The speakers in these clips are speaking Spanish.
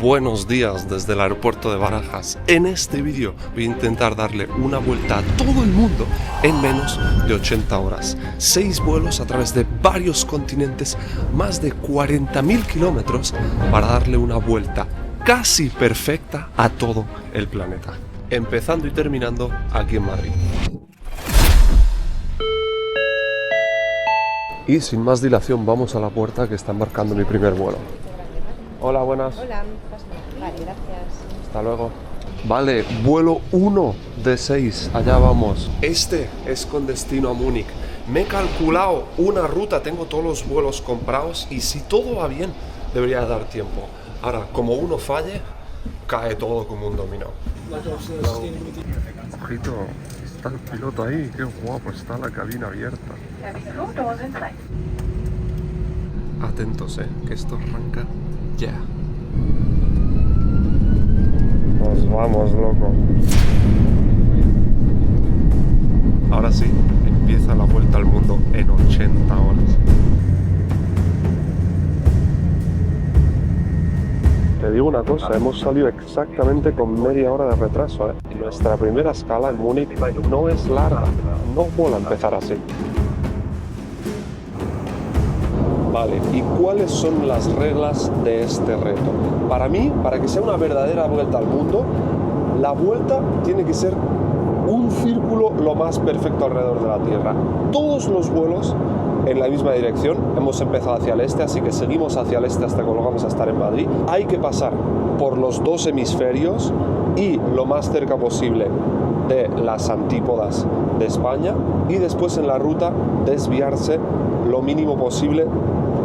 Buenos días desde el aeropuerto de Barajas. En este vídeo voy a intentar darle una vuelta a todo el mundo en menos de 80 horas. 6 vuelos a través de varios continentes, más de 40.000 kilómetros para darle una vuelta casi perfecta a todo el planeta. Empezando y terminando aquí en Madrid. Y sin más dilación vamos a la puerta que está embarcando mi primer vuelo. Hola, buenas. Hola, vale, gracias. Hasta luego. Vale, vuelo 1 de 6, allá vamos. Este es con destino a Múnich. Me he calculado una ruta, tengo todos los vuelos comprados y si todo va bien, debería dar tiempo. Ahora, como uno falle, cae todo como un dominó. Ojito, está el piloto ahí, qué guapo, está la cabina abierta. Atentos, que esto arranca ya. Nos vamos, loco. Ahora sí, empieza la vuelta al mundo en 80 horas. Te digo una cosa, hemos salido exactamente con media hora de retraso, Nuestra primera escala en Múnich no es larga, no vuela a empezar así. Vale, ¿y cuáles son las reglas de este reto? Para mí, para que sea una verdadera vuelta al mundo, la vuelta tiene que ser un círculo lo más perfecto alrededor de la Tierra. Todos los vuelos en la misma dirección, hemos empezado hacia el este, así que seguimos hacia el este hasta que llegamos a estar en Madrid. Hay que pasar por los dos hemisferios y lo más cerca posible de las antípodas de España y después en la ruta desviarse lo mínimo posible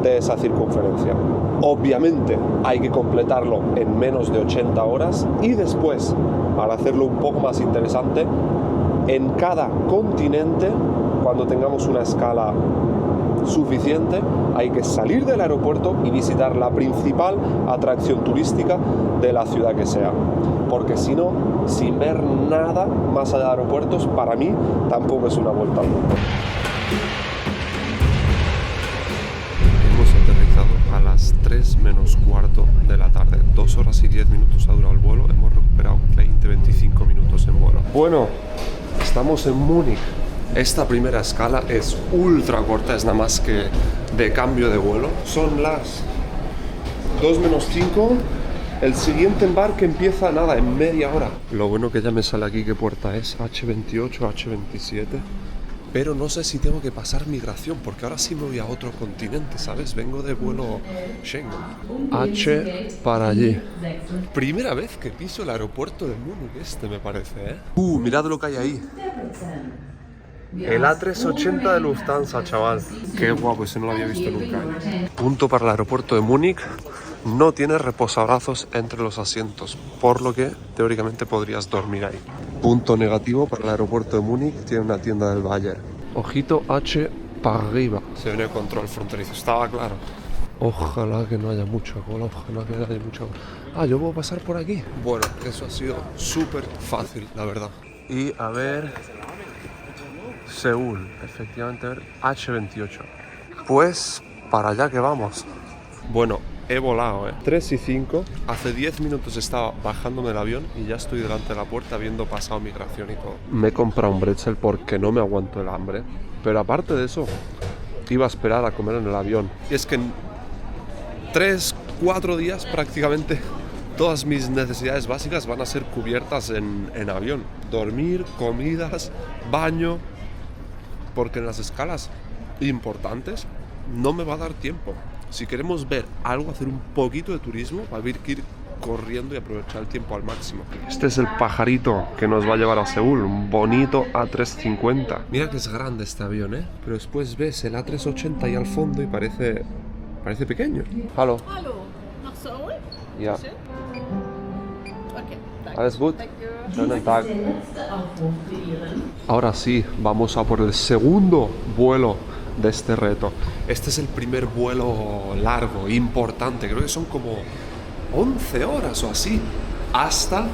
de esa circunferencia. Obviamente hay que completarlo en menos de 80 horas y después, para hacerlo un poco más interesante, en cada continente, cuando tengamos una escala suficiente, hay que salir del aeropuerto y visitar la principal atracción turística de la ciudad que sea. Porque si no, sin ver nada más allá de aeropuertos, para mí tampoco es una vuelta al mundo. Hemos aterrizado a las 3 menos cuarto de la tarde. 2 horas y 10 minutos ha durado el vuelo. Hemos recuperado 20-25 minutos en vuelo. Bueno, estamos en Múnich. Esta primera escala es ultra corta, es nada más que de cambio de vuelo. Son las 2 menos 5. El siguiente embarque empieza nada, en media hora. Lo bueno que ya me sale aquí qué puerta es, H28, H27. Pero no sé si tengo que pasar migración, porque ahora sí me voy a otro continente, ¿sabes? Vengo de vuelo Schengen. H para allí. Primera vez que piso el aeropuerto de Múnich me parece, Mirad lo que hay ahí. El A380 de Lufthansa, chaval. Qué guapo, ese no lo había visto nunca. Punto para el aeropuerto de Múnich. No tiene reposabrazos entre los asientos, por lo que teóricamente podrías dormir ahí. Punto negativo para el aeropuerto de Múnich, tiene una tienda del Bayer. Ojito H para arriba. Se viene el control fronterizo, estaba claro. Ojalá que no haya mucha cola, ojalá que no haya mucha cola. Ah, ¿yo puedo pasar por aquí? Bueno, eso ha sido súper fácil, la verdad. Y a ver... Seúl, efectivamente, a ver, H28. Pues para allá que vamos. Bueno, he volado, 3 y 5. Hace 10 minutos estaba bajándome del avión y ya estoy delante de la puerta habiendo pasado migración y todo. Me he comprado un bretzel porque no me aguanto el hambre. Pero aparte de eso, iba a esperar a comer en el avión. Y es que en 3-4 días prácticamente todas mis necesidades básicas van a ser cubiertas en avión. Dormir, comidas, baño. Porque en las escalas importantes no me va a dar tiempo. Si queremos ver algo, hacer un poquito de turismo, va a haber que ir corriendo y aprovechar el tiempo al máximo. Este es el pajarito que nos va a llevar a Seúl, un bonito A350. Mira que es grande este avión, pero después ves el A380 ahí al fondo y parece pequeño. Hallo. Hallo, nach Seoul? Ja. Schön. Okay, danke. Alles gut? Thank you. Schönen Tag. Ahora sí, vamos a por el segundo vuelo de este reto. Este es el primer vuelo largo, importante, creo que son como 11 horas o así, hasta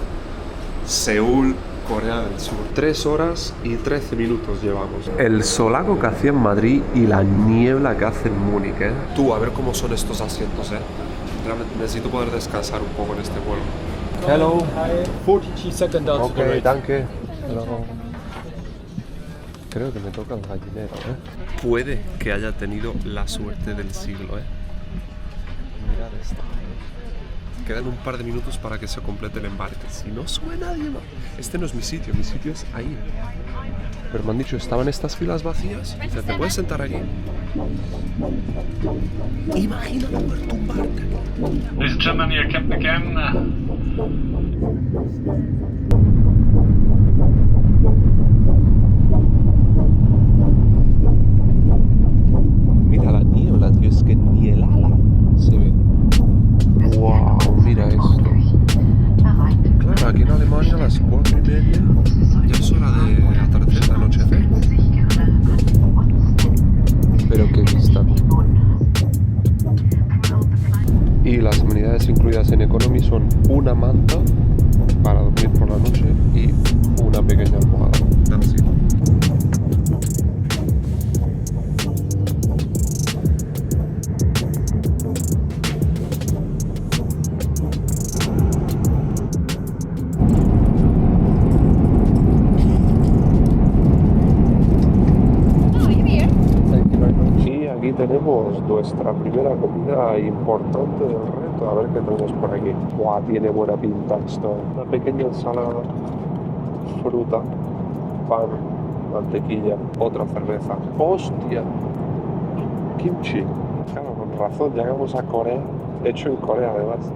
Seúl, Corea del Sur. 3 horas y 13 minutos llevamos. El solaco que hacía en Madrid y la niebla que hace en Múnich, Tú, a ver cómo son estos asientos, realmente necesito poder descansar un poco en este vuelo. Hello. 42 seconds down to the right. danke. Hello. Creo que me toca el gallinero, ¿eh? Puede que haya tenido la suerte del siglo, ¿eh? Mirad esto. Quedan un par de minutos para que se complete el embarque. Si no sube nadie más. Este no es mi sitio es ahí. Pero me han dicho, estaban estas filas vacías. Dice, ¿te puedes sentar aquí? Imagina poder tumbarte. Ladies and gentlemen, your captain again. Mira la niebla, tío, es que ni el ala se ve. Wow, mira esto. Claro, aquí en Alemania a las 4:30 ya es hora de atardecer, anochecer. Pero qué vista. Y las amenidades incluidas en Economy son una manta para dormir por la noche y una pequeña almohada. Así. Aquí tenemos nuestra primera comida importante del reto. A ver qué tenemos por aquí. ¡Buah! Tiene buena pinta esto. Una pequeña ensalada, fruta, pan, mantequilla, otra cerveza. ¡Hostia! Kimchi. Claro, con razón, llegamos a Corea. Hecho en Corea, además.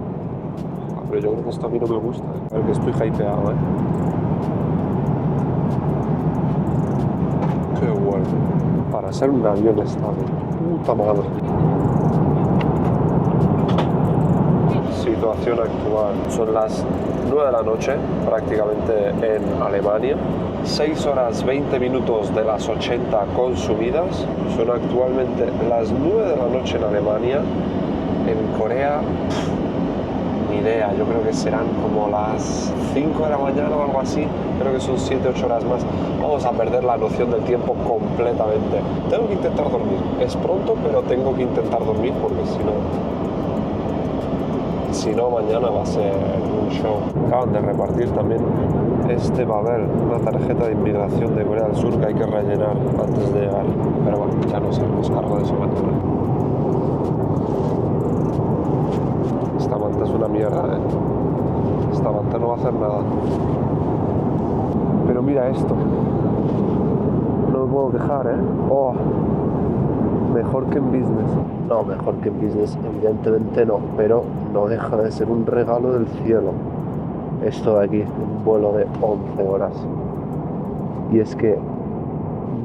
Pero yo creo que esto a mí no me gusta. A ver, que estoy hypeado, ¿eh? ¡Qué bueno! Para ser un avión está de puta madre. Situación actual. Son las 9 de la noche, prácticamente en Alemania. 6 horas 20 minutos de las 80 consumidas. Son actualmente las 9 de la noche en Alemania. En Corea, ni idea. Yo creo que serán como las 5 de la mañana o algo así. Creo que son 7-8 horas más. Vamos a perder la noción del tiempo completamente. Tengo que intentar dormir. Es pronto, pero tengo que intentar dormir porque si no mañana va a ser un show. Acaban de repartir también este papel, una tarjeta de inmigración de Corea del Sur que hay que rellenar antes de llegar. Pero bueno, ya nos haremos cargo de eso mañana. Esta manta es una mierda, ¿eh? Esta manta no va a hacer nada. Pero mira esto. No me puedo quejar, ¿eh? Oh, mejor que en business. No, mejor que en business, evidentemente no. Pero no deja de ser un regalo del cielo. Esto de aquí, un vuelo de 11 horas. Y es que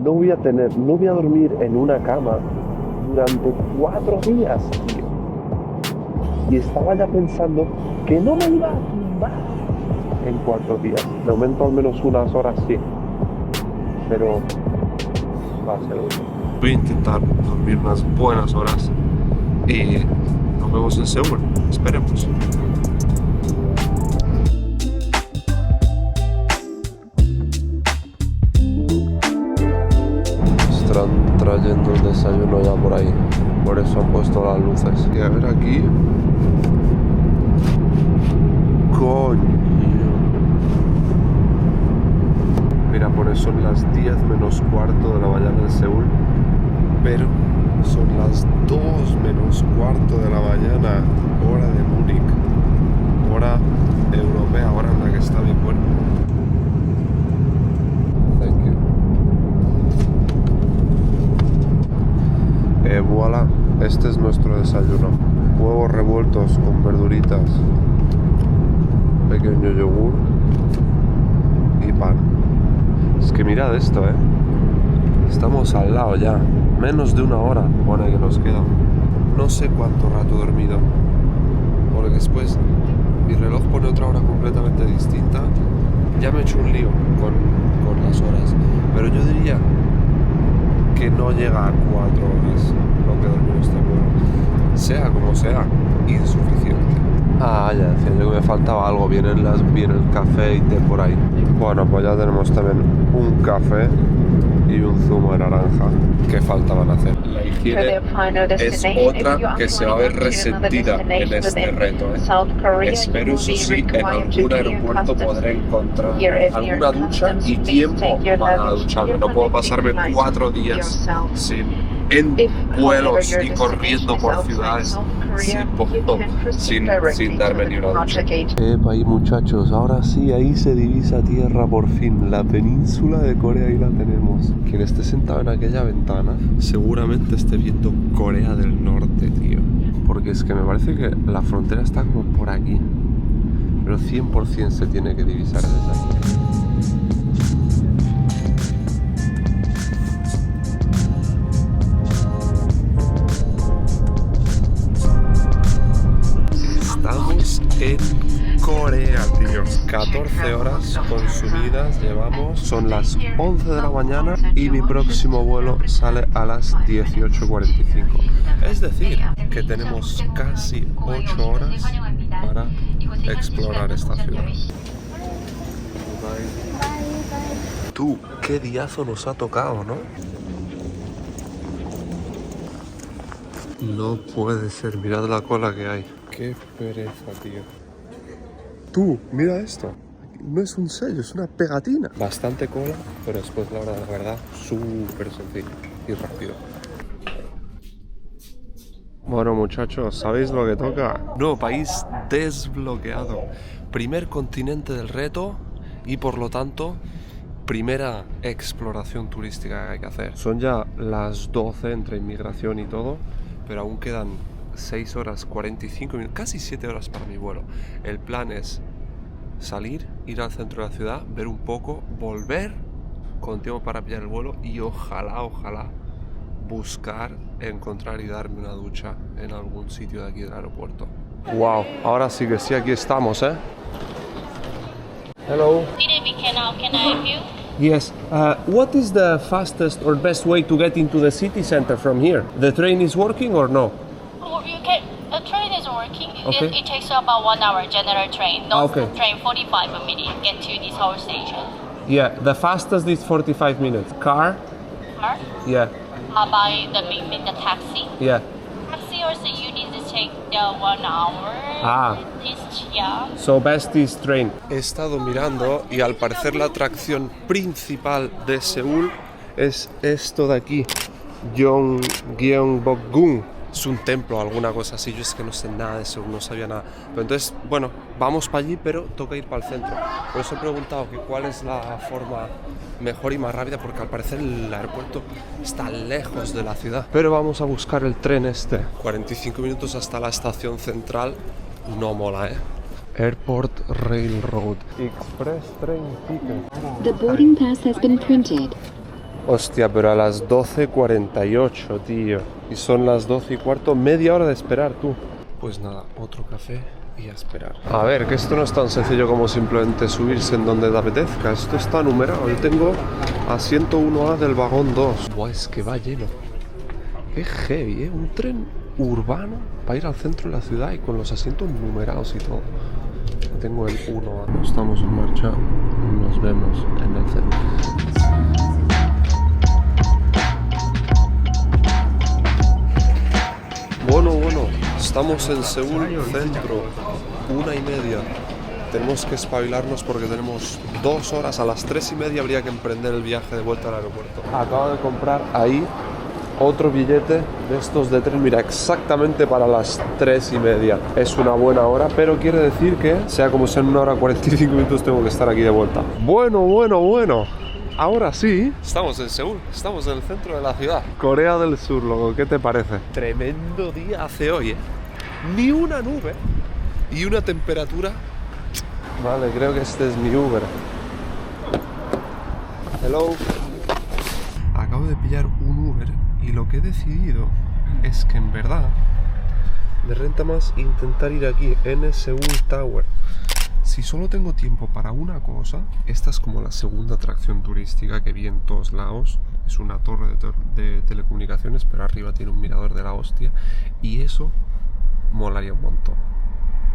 no voy a dormir en una cama durante 4 días, tío. Y estaba ya pensando que no me iba a tumbar en 4 días. De momento al menos unas horas sí. Pero va a ser útil. Voy a intentar dormir unas buenas horas y nos vemos en Seúl. Esperemos. Están trayendo el desayuno ya por ahí. Por eso han puesto las luces. Y a ver aquí. Coño. Mira, por eso son las 10 menos cuarto de la mañana en Seúl. Pero son las 2 menos cuarto de la mañana, hora de Múnich. Hora europea, hora en la que está mi cuerpo. Thank you. Voilà, este es nuestro desayuno. Huevos revueltos con verduritas, pequeño yogur y pan. Es que mirad esto, estamos al lado ya. Menos de 1 hora, bueno, que nos queda. No sé cuánto rato he dormido, porque después mi reloj pone otra hora completamente distinta. Ya me he hecho un lío con las horas, pero yo diría que no llega a 4 horas lo que he dormido este vuelo. Sea como sea, insuficiente. Ah, ya decía yo que me faltaba algo. Viene el café y té por ahí. Bueno, pues ya tenemos también un café y un zumo de naranja que faltaban hacer. La higiene es otra que se va a ver resentida en este reto. Espero, eso sí, en algún aeropuerto podré encontrar alguna ducha y tiempo para ducharme. No puedo pasarme 4 días en vuelos y corriendo por ciudades sin darme ni una ducha. Ahí, muchachos, ahora sí, ahí se divisa tierra por fin. La península de Corea, ahí la tenemos. Quien esté sentado en aquella ventana seguramente esté viendo Corea del Norte, tío. Porque es que me parece que la frontera está como por aquí. Pero 100% se tiene que divisar desde aquí. Estamos en Corea, tío. 14 horas consumidas llevamos. Son las 11 de la mañana y mi próximo vuelo sale a las 18:45. Es decir, que tenemos casi 8 horas para explorar esta ciudad. Tú, qué diazo nos ha tocado, ¿no? No puede ser, mirad la cola que hay. Qué pereza, tío. Tú, mira esto. No es un sello, es una pegatina. Bastante cola, pero después la verdad, súper sencillo y rápido. Bueno, muchachos, ¿sabéis lo que toca? Nuevo país desbloqueado. Primer continente del reto y por lo tanto primera exploración turística que hay que hacer. Son ya las 12 entre inmigración y todo, pero aún quedan 6 horas 45 minutos, casi 7 horas para mi vuelo. El plan es salir, ir al centro de la ciudad, ver un poco, volver con tiempo para pillar el vuelo y ojalá buscar, encontrar y darme una ducha en algún sitio de aquí del aeropuerto. Wow, ahora sí que sí, aquí estamos, ¿eh? Hello. Can I help you? Yes. What is the fastest or best way to get into the city center from here? The train is working or no? The train is working. Okay. It takes about 1 hour general train. Okay. Train 45 a minute get to this whole station. Yeah, the fastest is 45 minutes. Car? Car? Yeah. By the taxi. Yeah. Taxi also you need to take the 1 hour. Ah. Yeah. So best is train. He estado mirando y al parecer la atracción principal de Seúl es esto de aquí. Gyeongbokgung. Es un templo o alguna cosa así. Yo es que no sé nada de Seúl, no sabía nada. Pero entonces, bueno, vamos para allí, pero toca ir para el centro. Por eso he preguntado que cuál es la forma mejor y más rápida, porque al parecer el aeropuerto está lejos de la ciudad. Pero vamos a buscar el tren este. 45 minutos hasta la estación central. No mola, ¿eh? Airport Railroad. Express Train Ticket. The boarding pass has been printed. Hostia, pero a las 12:48, tío. Y son las 12:15, media hora de esperar, tú. Pues nada, otro café y a esperar. A ver, que esto no es tan sencillo como simplemente subirse en donde te apetezca. Esto está numerado. Yo tengo asiento 1A del vagón 2. Buah, es que va lleno. Qué heavy, ¿eh? Un tren urbano para ir al centro de la ciudad y con los asientos numerados y todo. Tengo el 1A. Estamos en marcha. Nos vemos en el centro. Bueno, estamos en Seúl Centro, 1:30. Tenemos que espabilarnos porque tenemos 2 horas. A las 3:30 habría que emprender el viaje de vuelta al aeropuerto. Acabo de comprar ahí otro billete de estos de tren, mira, exactamente para las 3:30. Es una buena hora, pero quiere decir que, sea como sea, en 1 hora 45 minutos tengo que estar aquí de vuelta. Bueno. Ahora sí, estamos en Seúl, estamos en el centro de la ciudad. Corea del Sur, loco, ¿qué te parece? Tremendo día hace hoy, ¿eh? Ni una nube y una temperatura... Vale, creo que este es mi Uber. Hello. Acabo de pillar un Uber y lo que he decidido es que en verdad me renta más intentar ir aquí, en Seúl Tower. Si solo tengo tiempo para una cosa, esta es como la segunda atracción turística que vi en todos lados. Es una torre de telecomunicaciones, pero arriba tiene un mirador de la hostia. Y eso molaría un montón.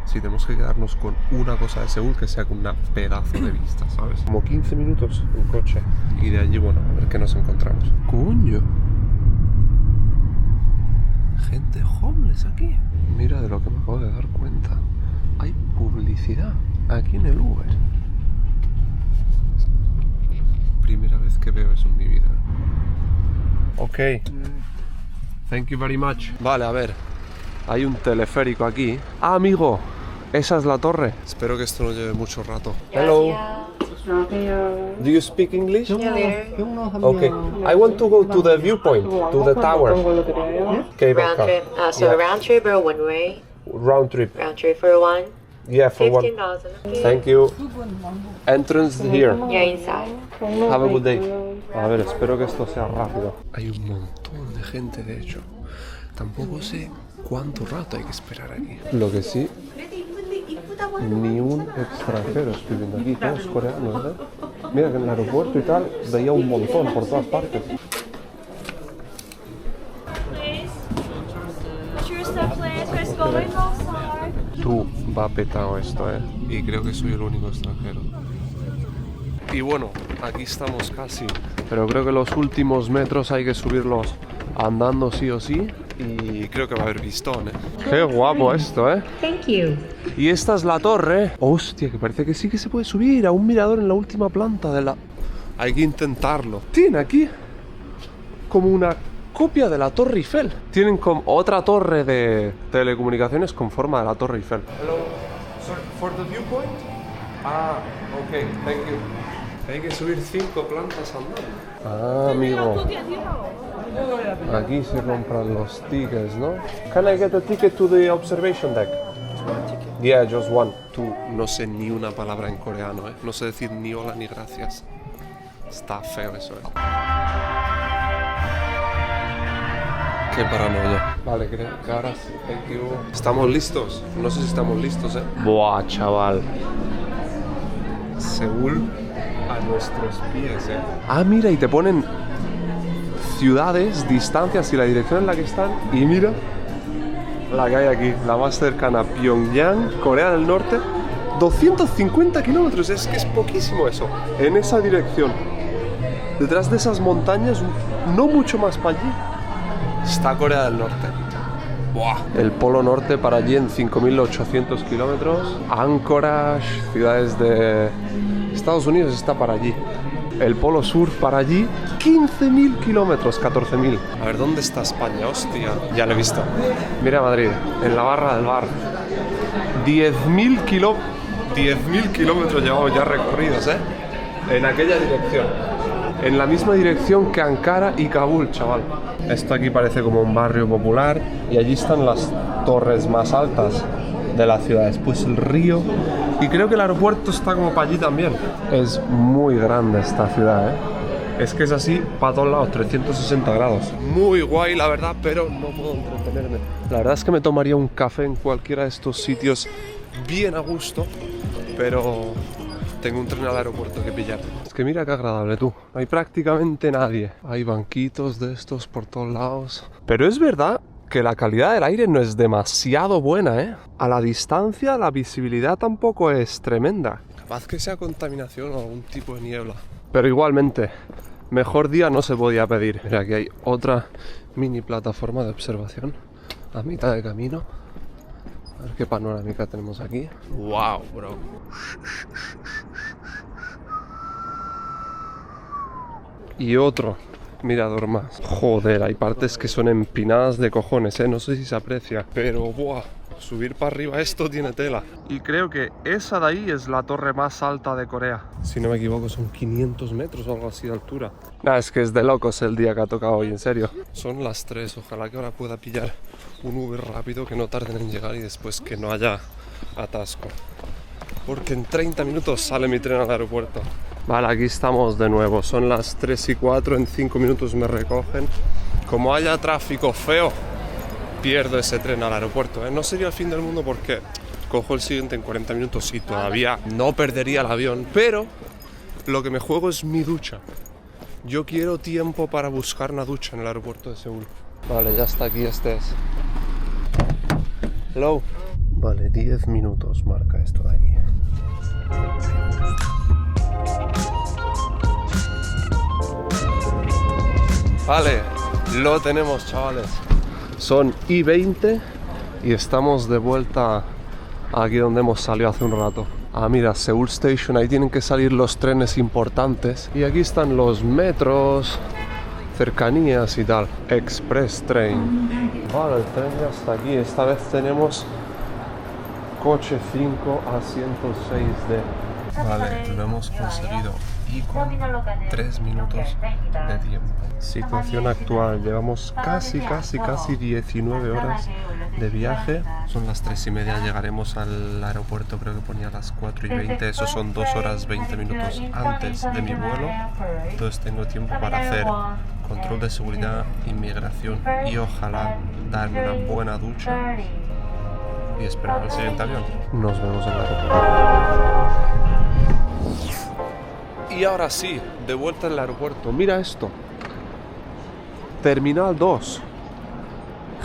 si tenemos que quedarnos con una cosa de Seúl, que sea con una pedazo de vista, ¿sabes? Como 15 minutos en coche. Y de allí, bueno, a ver qué nos encontramos. ¡Coño! Gente homeless aquí. Mira de lo que me acabo de dar cuenta. Hay publicidad aquí en el Uber. Primera vez que veo eso en mi vida. Ok. Thank you very much. Vale, a ver. Hay un teleférico aquí. Ah, amigo. Esa es la torre. Espero que esto no lleve mucho rato. Hello. Do you speak English? Okay. I want to go to the viewpoint, to the tower. Cable Round car. trip. Round trip or one way? Round trip. Round trip for one. Yeah, for one. $15. Okay. Thank you. Entrance here. Yeah, inside. Have a good day. A ver, espero que esto sea rápido. Hay un montón de gente, de hecho. Tampoco sé cuánto rato hay que esperar aquí. Lo que sí, ni un extranjero estoy viendo aquí, todos coreanos, ¿eh? Mira que en el aeropuerto y tal veía un montón por todas partes. Tú, va petado esto, ¿eh? Y creo que soy el único extranjero. Y bueno, aquí estamos casi. Pero creo que los últimos metros hay que subirlos andando sí o sí. Y creo que va a haber pistón, ¿eh? Qué guapo esto, ¿eh? Thank you. Y esta es la torre. Hostia, que parece que sí que se puede subir a un mirador en la última planta de la... Hay que intentarlo. Tiene aquí como una copia de la Torre Eiffel. Tienen como otra torre de telecomunicaciones con forma de la Torre Eiffel. Hello, sorry, for the viewpoint? Ah, ok, thank you. Hay que subir 5 plantas andando. Ah, amigo. Aquí se compran los tickets, ¿no? Can I get a ticket to the observation deck? Yeah, just one. Tú, no sé ni una palabra en coreano, ¿eh? No sé decir ni hola ni gracias. Está feo eso, ¿eh? Qué paranoia. Vale, creo que ahora sí. Thank you. ¿Estamos listos? No sé si estamos listos, ¿eh? Buah, chaval. Seúl a nuestros pies, ¿eh? Ah, mira, y te ponen ciudades, distancias y la dirección en la que están. Y mira la que hay aquí, la más cercana, Pyongyang, Corea del Norte. 250 kilómetros, es que es poquísimo eso. En esa dirección, detrás de esas montañas, no mucho más para allí, está Corea del Norte. Buah. El Polo Norte para allí en 5.800 kilómetros. Anchorage, ciudades de Estados Unidos, está para allí. El Polo Sur para allí, 15.000 kilómetros, 14.000. A ver, ¿dónde está España? Hostia, ya lo he visto. Mira Madrid, en la barra del bar. 10.000 kilómetros llevamos ya recorridos, ¿eh? En aquella dirección. En la misma dirección que Ankara y Kabul, chaval. Esto aquí parece como un barrio popular y allí están las torres más altas de la ciudad. Después el río y creo que el aeropuerto está como para allí también. Es muy grande esta ciudad, ¿eh? Es que es así para todos lados, 360 grados. Muy guay, la verdad, pero no puedo entretenerme. La verdad es que me tomaría un café en cualquiera de estos sitios bien a gusto, pero tengo un tren al aeropuerto que pillar. Es que mira qué agradable, tú. No hay prácticamente nadie. Hay banquitos de estos por todos lados. Pero es verdad que la calidad del aire no es demasiado buena, ¿eh? A la distancia la visibilidad tampoco es tremenda. Capaz que sea contaminación o algún tipo de niebla. Pero igualmente, mejor día no se podía pedir. Mira, aquí hay otra mini plataforma de observación a mitad de camino. A ver qué panorámica tenemos aquí. ¡Wow, bro! Y otro mirador más. Joder, hay partes que son empinadas de cojones, ¿eh? No sé si se aprecia, pero ¡buah! Subir para arriba esto tiene tela. Y creo que esa de ahí es la torre más alta de Corea. Si no me equivoco son 500 metros o algo así de altura. Nah, es que es de locos el día que ha tocado hoy, en serio. Son las 3, ojalá que ahora pueda pillar un Uber rápido, que no tarden en llegar y después que no haya atasco. Porque en 30 minutos sale mi tren al aeropuerto. Vale, aquí estamos de nuevo. Son las 3:04, en 5 minutos me recogen. Como haya tráfico feo, pierdo ese tren al aeropuerto, ¿eh? No sería el fin del mundo porque cojo el siguiente en 40 minutos y todavía no perdería el avión. Pero lo que me juego es mi ducha. Yo quiero tiempo para buscar una ducha en el aeropuerto de Seúl. Vale, ya está aquí, este es. Hello. Vale, 10 minutos marca esto de aquí. Vale, lo tenemos, chavales. Son y20 y estamos de vuelta aquí donde hemos salido hace un rato. Ah, mira, Seoul Station, ahí tienen que salir los trenes importantes. Y aquí están los metros, cercanías y tal. Express Train. Vale, el tren ya está aquí. Esta vez tenemos coche 5 asientos 6D. Vale, lo hemos conseguido. Y con 3 minutos de tiempo. Situación actual, llevamos casi 19 horas de viaje. Son las 3:30, llegaremos al aeropuerto, creo que ponía las 4:20. Eso son 2 horas 20 minutos antes de mi vuelo. Entonces tengo tiempo para hacer control de seguridad, inmigración y ojalá darme una buena ducha y esperar al siguiente avión. Nos vemos en el aeropuerto. Y ahora sí, de vuelta en el aeropuerto. Mira esto. Terminal 2.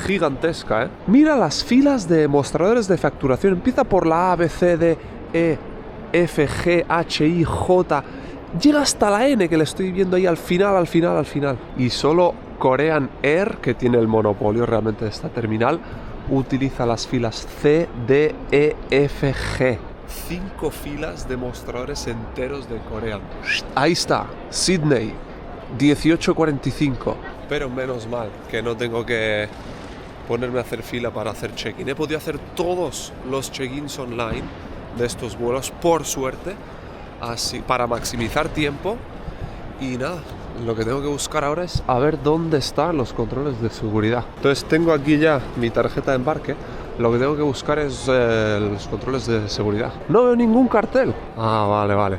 Gigantesca, ¿eh? Mira las filas de mostradores de facturación. Empieza por la A, B, C, D, E, F, G, H, I, J. Llega hasta la N, que le estoy viendo ahí al final. Y solo Korean Air, que tiene el monopolio realmente de esta terminal, utiliza las filas C, D, E, F, G. 5 filas de mostradores enteros de Corea. Ahí está, Sydney, 18:45. Pero menos mal que no tengo que ponerme a hacer fila para hacer check-in. He podido hacer todos los check-ins online de estos vuelos, por suerte, así para maximizar tiempo. Y nada, lo que tengo que buscar ahora es a ver dónde están los controles de seguridad. Entonces tengo aquí ya mi tarjeta de embarque. Lo que tengo que buscar es los controles de seguridad. No veo ningún cartel. Ah, vale.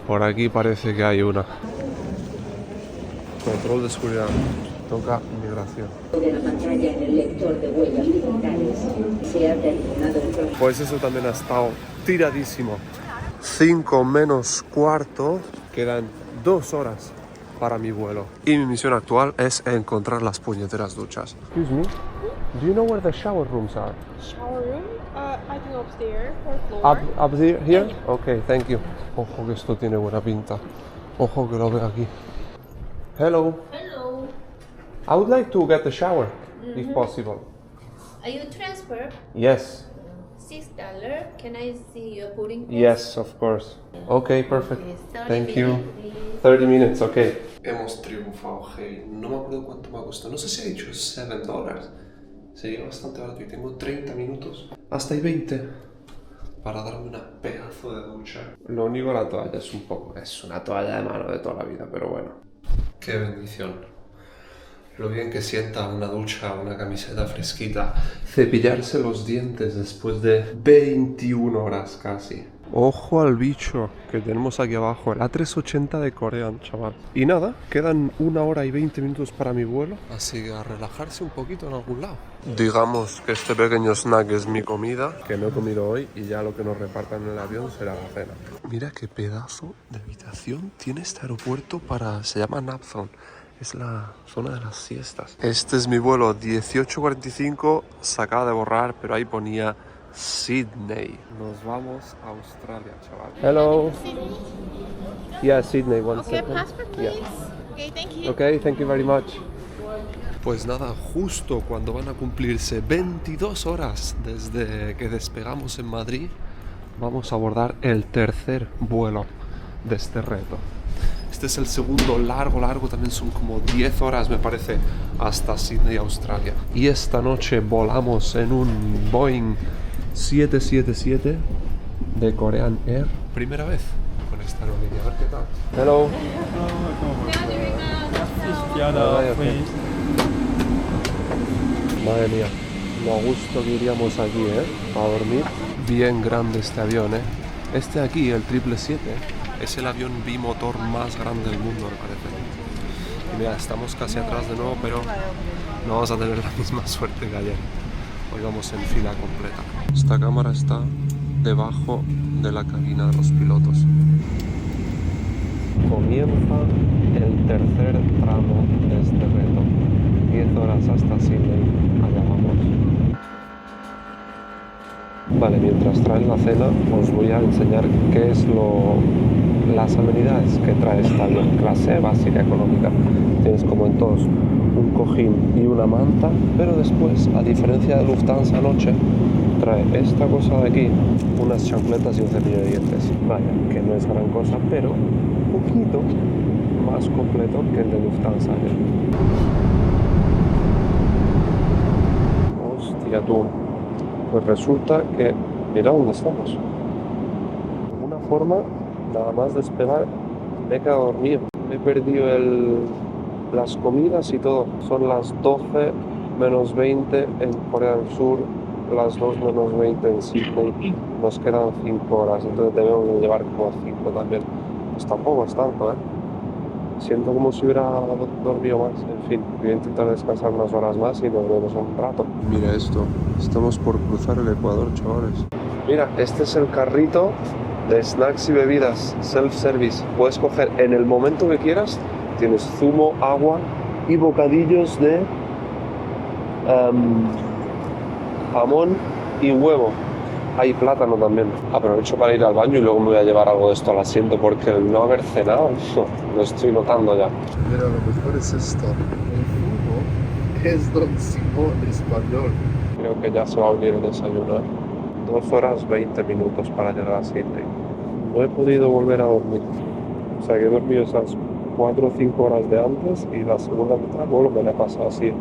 Por aquí parece que hay una. Control de seguridad. Toca inmigración. Pues eso también ha estado tiradísimo. 5 menos cuarto. Quedan 2 horas para mi vuelo. Y mi misión actual es encontrar las puñeteras duchas. Excuse me. Do you know where the shower rooms are? Shower room? I think upstairs, 4th floor. Up there? Here? Okay, thank you. Ojo que esto tiene buena pinta. Ojo que lo veo aquí. Hello. Hello. I would like to get a shower, if possible. Are you transfer? Yes. $6. Can I see your boarding pass? Yes, of course. Okay, perfect. Thank you. 30 minutes, okay. Hemos triunfado, hey. No me acuerdo cuánto me ha costado. No sé si ha dicho $7. Sería bastante barato y tengo 30 minutos, hasta ahí 20, para darme una pedazo de ducha. Lo único, la toalla es una toalla de mano de toda la vida, pero bueno. Qué bendición. Lo bien que sienta una ducha, una camiseta fresquita, cepillarse los dientes después de 21 horas casi. Ojo al bicho que tenemos aquí abajo, el A380 de Corea, chaval. Y nada, quedan 1 hora y 20 minutos para mi vuelo, así que a relajarse un poquito en algún lado. Digamos que este pequeño snack es mi comida, que no he comido hoy, y ya lo que nos repartan en el avión será la cena. Mira qué pedazo de habitación tiene este aeropuerto para... se llama Nap Zone. Es la zona de las siestas. Este es mi vuelo 18:45, se acaba de borrar, pero ahí ponía Sydney. Nos vamos a Australia, chaval. Hello. Yeah, Sydney, one second. Passport, please. Okay, thank you. Okay, thank you very much. Pues nada, justo cuando van a cumplirse 22 horas desde que despegamos en Madrid, vamos a abordar el tercer vuelo de este reto. Este es el segundo largo, también son como 10 horas me parece, hasta Sydney, Australia. Y esta noche volamos en un Boeing 777 de Korean Air. Primera vez con esta aerolínea, a ver qué tal. Hello. Madre mía, lo a gusto que iríamos aquí, a dormir. Bien grande este avión, Este de aquí, el 777, es el avión bimotor más grande del mundo, me parece. Y mira, estamos casi atrás de nuevo, pero no vamos a tener la misma suerte que ayer. Hoy vamos en fila completa. Esta cámara está debajo de la cabina de los pilotos. Comienza el tercer tramo de este reto. 10 horas hasta Sydney. Allá vamos. Vale, mientras traen la cena os voy a enseñar qué es las amenidades que trae esta avión, clase básica económica. Tienes como en todos un cojín y una manta, pero después, a diferencia de Lufthansa anoche, trae esta cosa de aquí, unas chancletas y un cepillo de dientes. Vaya, que no es gran cosa, pero un poquito más completo que el de Lufthansa. Hostia tú. Pues resulta que, mira dónde estamos. De alguna forma, nada más despegar, me he quedado dormido. He perdido las comidas y todo. Son las 12 menos 20 en Corea del Sur, las 2 menos 20 en Sydney. Nos quedan 5 horas, entonces debemos de llevar como 5 también. Pues tampoco es tanto, ¿eh? Siento como si hubiera dormido más. En fin, voy a intentar descansar unas horas más y nos vemos un rato. Mira esto, estamos por cruzar el Ecuador, chavales. Mira, este es el carrito de snacks y bebidas, self-service. Puedes coger en el momento que quieras. Tienes zumo, agua y bocadillos de jamón y huevo. Hay plátano también. Aprovecho para ir al baño y luego me voy a llevar algo de esto al asiento porque el no haber cenado lo estoy notando ya. Mira, lo mejor es esto. El zumo es Don Simón español. Creo que ya se va a venir el desayuno, ¿eh? 2 horas 20 minutos para llegar a Sydney. No he podido volver a dormir. O sea que he dormido esas 4 o 5 horas de antes y la segunda mitad del vuelo me la he pasado así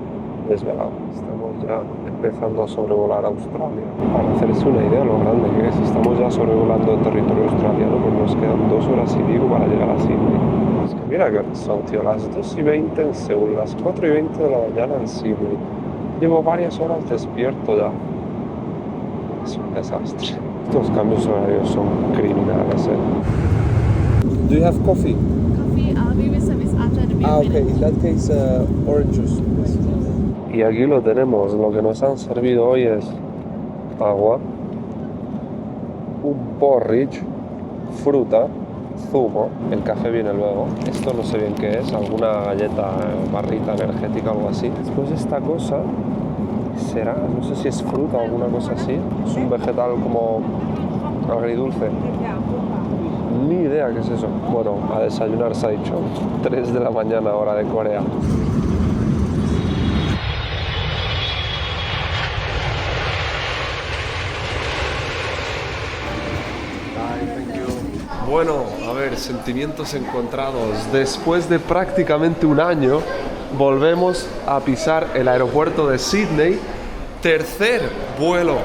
desvelado. Estamos ya empezando a sobrevolar Australia. Para hacerse una idea de lo grande que es, estamos ya sobrevolando el territorio australiano, pues nos quedan 2 horas y pico para llegar a Sydney. Es que mira que son, tío, las 2:20 en Seúl, las 4:20 de la mañana en Sydney. Llevo varias horas despierto ya. Es un desastre. Estos cambios horarios son criminales, Do you have coffee? Coffee, we will service after the meal. Okay. In that case, orange juice. Y aquí lo tenemos. Lo que nos han servido hoy es agua, un porridge, fruta, zumo. El café viene luego. Esto no sé bien qué es. Alguna galleta, barrita energética o algo así. Después esta cosa será, no sé si es fruta o alguna cosa así. Es un vegetal como agridulce. Ni idea qué es eso. Bueno, a desayunar se ha dicho. 3 de la mañana, hora de Corea. Bueno, a ver, sentimientos encontrados. Después de prácticamente un año, volvemos a pisar el aeropuerto de Sydney. Tercer vuelo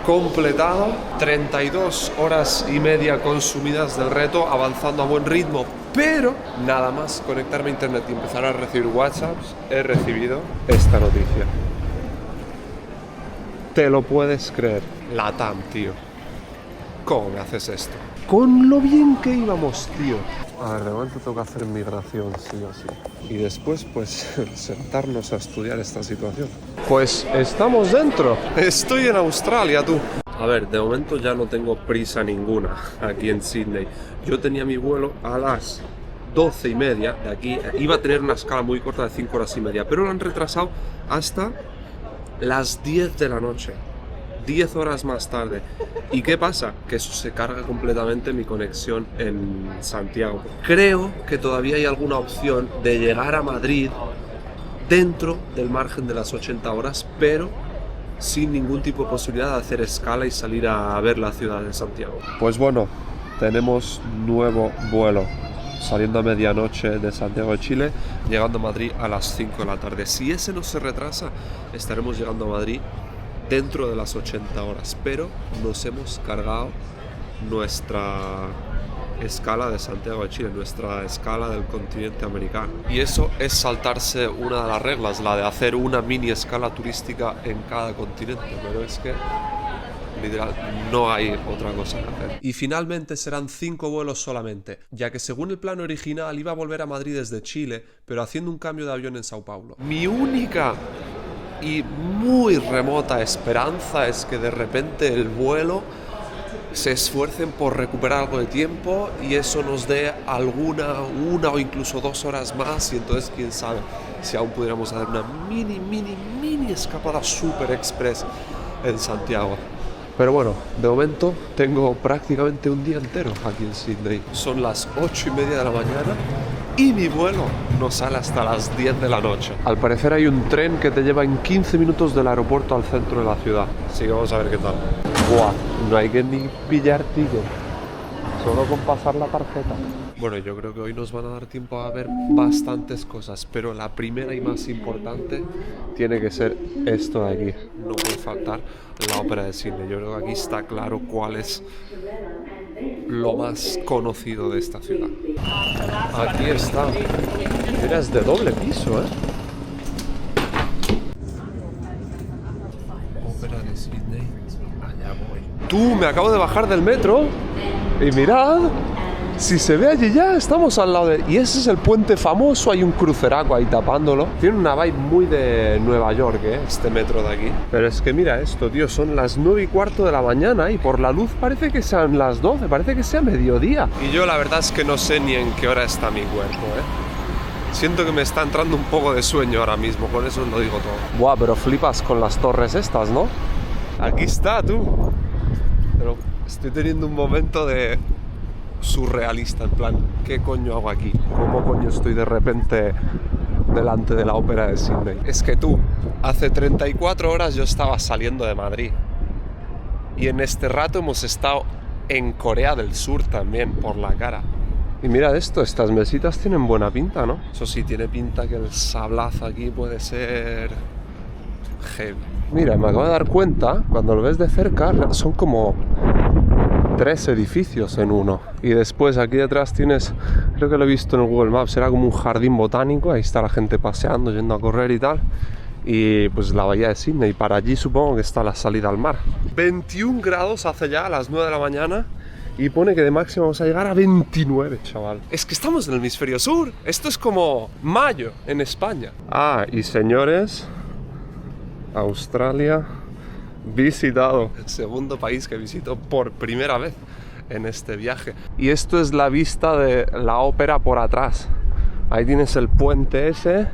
completado, 32 horas y media consumidas del reto, avanzando a buen ritmo, pero nada más conectarme a internet y empezar a recibir WhatsApps, he recibido esta noticia. ¿Te lo puedes creer? LATAM, tío. ¿Cómo me haces esto? Con lo bien que íbamos, tío. A ver, de momento tengo que hacer migración, sí o sí. Y después, pues, sentarnos a estudiar esta situación. Pues estamos dentro. Estoy en Australia, tú. A ver, de momento ya no tengo prisa ninguna aquí en Sydney. Yo tenía mi vuelo a las 12:30 de aquí. Iba a tener una escala muy corta de 5 horas y media, pero lo han retrasado hasta las 10 de la noche. 10 horas más tarde. ¿Y qué pasa? Que eso se carga completamente mi conexión en Santiago. Creo que todavía hay alguna opción de llegar a Madrid dentro del margen de las 80 horas, pero sin ningún tipo de posibilidad de hacer escala y salir a ver la ciudad de Santiago. Pues bueno, tenemos nuevo vuelo. Saliendo a medianoche de Santiago de Chile, llegando a Madrid a las 5 de la tarde. Si ese no se retrasa, estaremos llegando a Madrid dentro de las 80 horas, pero nos hemos cargado nuestra escala de Santiago de Chile, nuestra escala del continente americano. Y eso es saltarse una de las reglas, la de hacer una mini escala turística en cada continente, pero es que literal no hay otra cosa que hacer. Y finalmente serán 5 vuelos solamente, ya que según el plan original iba a volver a Madrid desde Chile, pero haciendo un cambio de avión en Sao Paulo. Mi única y muy remota esperanza es que de repente el vuelo se esfuercen por recuperar algo de tiempo y eso nos dé una o incluso 2 horas más, y entonces quién sabe si aún pudiéramos hacer una mini escapada super express en Santiago. Pero bueno, de momento tengo prácticamente un día entero aquí en Sydney. Son las 8:30 de la mañana y mi vuelo no sale hasta las 10 de la noche. Al parecer hay un tren que te lleva en 15 minutos del aeropuerto al centro de la ciudad. Así que vamos a ver qué tal. Buah, no hay que ni pillar ticket, solo con pasar la tarjeta. Bueno, yo creo que hoy nos van a dar tiempo a ver bastantes cosas, pero la primera y más importante tiene que ser esto de aquí. No puede faltar la ópera de Sydney. Yo creo que aquí está claro cuál es lo más conocido de esta ciudad. Aquí está. Mira, es de doble piso, ¿eh? Ópera de Sydney. Allá voy. Tú, me acabo de bajar del metro y mirad. Si se ve allí ya, estamos al lado de... Y ese es el puente famoso, hay un cruceraco ahí tapándolo. Tiene una vibe muy de Nueva York, este metro de aquí. Pero es que mira esto, tío, son las 9:15 de la mañana y por la luz parece que sean las 12, parece que sea mediodía. Y yo la verdad es que no sé ni en qué hora está mi cuerpo, Siento que me está entrando un poco de sueño ahora mismo, con eso os lo digo todo. Buah, pero flipas con las torres estas, ¿no? Aquí está, tú. Pero estoy teniendo un momento de... surrealista, en plan, ¿qué coño hago aquí? ¿Cómo coño estoy de repente delante de la ópera de Sydney? Es que tú, hace 34 horas yo estaba saliendo de Madrid y en este rato hemos estado en Corea del Sur también, por la cara. Y mira esto, estas mesitas tienen buena pinta, ¿no? Eso sí, tiene pinta que el sablazo aquí puede ser heavy. Mira, me acabo de dar cuenta, cuando lo ves de cerca, son como 3 edificios en uno. Y después aquí detrás tienes, creo que lo he visto en el Google Maps, era como un jardín botánico, ahí está la gente paseando, yendo a correr y tal. Y pues la bahía de Sydney, para allí supongo que está la salida al mar. 21 grados hace ya a las 9 de la mañana y pone que de máxima vamos a llegar a 29, chaval. Es que estamos en el hemisferio sur, esto es como mayo en España. Ah, y señores, Australia visitado. El segundo país que visito por primera vez en este viaje. Y esto es la vista de la ópera por atrás. Ahí tienes el puente ese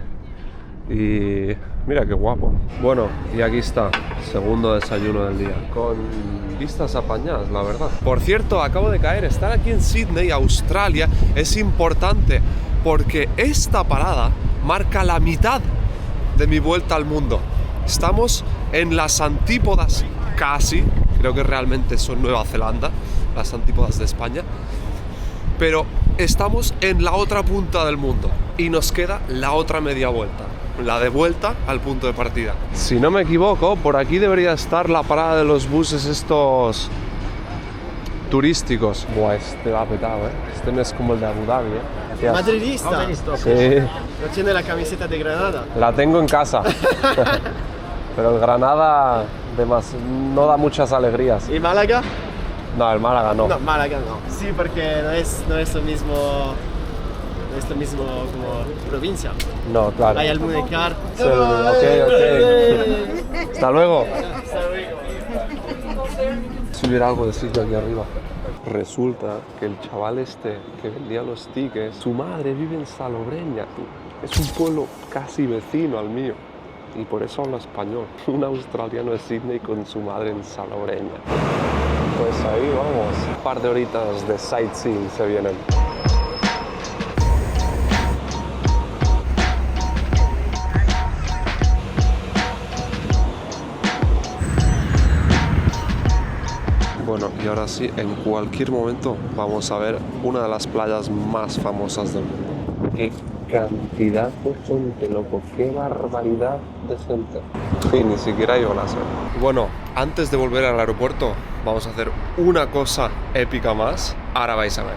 y mira qué guapo. Bueno, y aquí está, segundo desayuno del día, con vistas apañadas, la verdad. Por cierto, acabo de caer, estar aquí en Sydney, Australia, es importante porque esta parada marca la mitad de mi vuelta al mundo. Estamos en las antípodas, casi, creo que realmente son Nueva Zelanda, las antípodas de España, pero estamos en la otra punta del mundo y nos queda la otra media vuelta, la de vuelta al punto de partida. Si no me equivoco, por aquí debería estar la parada de los buses estos turísticos. Buah, este va petado, Este no es como el de Abu Dhabi, Madridista. Sí. ¿No tiene la camiseta de Granada? La tengo en casa. Pero el Granada no da muchas alegrías. ¿Y Málaga? No, el Málaga no. No, Málaga no. Sí, porque no es lo mismo como provincia. No, claro. Hay el Munecar. Sí, ok. Hasta luego. Si hubiera algo de sitio aquí arriba. Resulta que el chaval este que vendía los tickets, su madre vive en Salobreña. Es un pueblo casi vecino al mío. Y por eso habla español. Un australiano de Sydney con su madre en Salobreña. Pues ahí vamos. Un par de horitas de sightseeing se vienen. Bueno, y ahora sí, en cualquier momento vamos a ver una de las playas más famosas del mundo. ¡Qué cantidad de gente, loco! ¡Qué barbaridad de gente! Y ni siquiera hay olas, Bueno, antes de volver al aeropuerto, vamos a hacer una cosa épica más. Ahora vais a ver.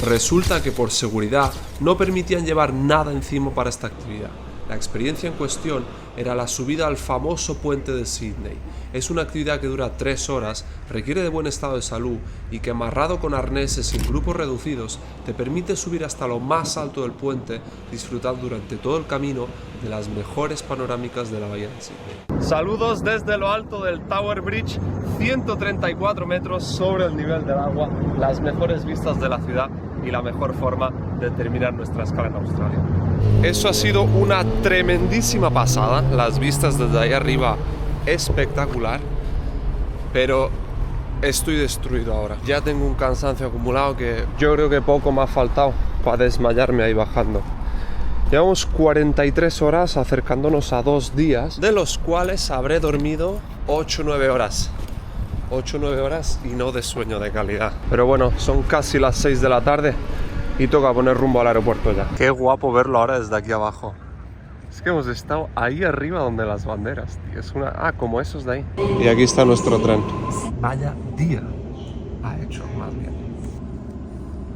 Resulta que por seguridad no permitían llevar nada encima para esta actividad. La experiencia en cuestión era la subida al famoso puente de Sydney. Es una actividad que dura 3 horas, requiere de buen estado de salud y que amarrado con arneses y en grupos reducidos te permite subir hasta lo más alto del puente, disfrutar durante todo el camino de las mejores panorámicas de la bahía de Sydney. Saludos desde lo alto del Tower Bridge, 134 metros sobre el nivel del agua, las mejores vistas de la ciudad y la mejor forma de terminar nuestra escala en Australia. Eso ha sido una tremendísima pasada, las vistas desde ahí arriba espectacular, pero Estoy destruido ahora. Ya tengo un cansancio acumulado que yo creo que poco me ha faltado para desmayarme ahí bajando. Llevamos 43 horas acercándonos a 2 días, de los cuales habré dormido 8 o 9 horas. 8 o 9 horas y no de sueño de calidad. Pero bueno, son casi las 6 de la tarde y toca poner rumbo al aeropuerto ya. Qué guapo verlo ahora desde aquí abajo. Es que hemos estado ahí arriba donde las banderas, tío. Es una... Ah, como esos de ahí. Y aquí está nuestro tren. Vaya día ha hecho, más bien.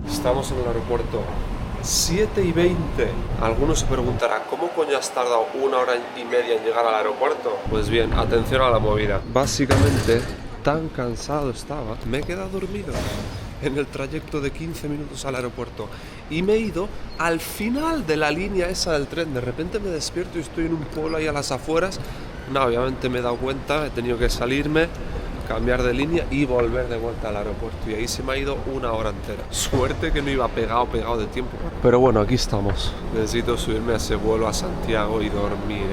Estamos en el aeropuerto. 7:20. Algunos se preguntarán, ¿cómo coño has tardado 1 hora y media en llegar al aeropuerto? Pues bien, atención a la movida. Básicamente, tan cansado estaba, me he quedado dormido en el trayecto de 15 minutos al aeropuerto y me he ido al final de la línea esa del tren. De repente me despierto y estoy en un pueblo ahí a las afueras. No, obviamente me he dado cuenta, he tenido que salirme, cambiar de línea y volver de vuelta al aeropuerto, y ahí se me ha ido 1 hora entera. Suerte que no iba pegado de tiempo, pero bueno, aquí estamos. Necesito subirme a ese vuelo a Santiago y dormir,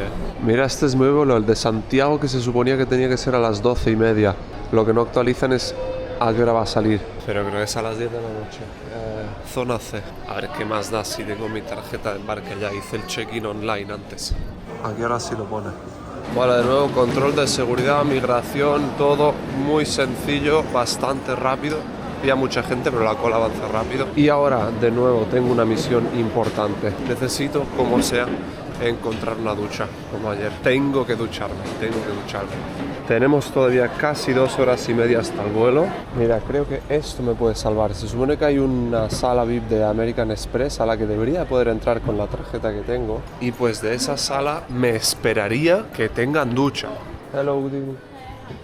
Mira, este es mi vuelo, el de Santiago, que se suponía que tenía que ser a las 12:30. Lo que no actualizan es a qué hora va a salir, pero creo que es a las 10 de la noche. Zona C. A ver qué más da si tengo mi tarjeta de embarque. Ya hice el check-in online antes. Aquí ahora sí lo pone. Vale, de nuevo, control de seguridad, migración, todo muy sencillo, bastante rápido. Había mucha gente, pero la cola avanza rápido. Y ahora, de nuevo, tengo una misión importante. Necesito, como sea, encontrar una ducha, como ayer. Tengo que ducharme. Tenemos todavía casi 2 horas y media hasta el vuelo. Mira, creo que esto me puede salvar. Se supone que hay una sala VIP de American Express a la que debería poder entrar con la tarjeta que tengo. Y pues de esa sala me esperaría que tengan ducha. Hello, good evening.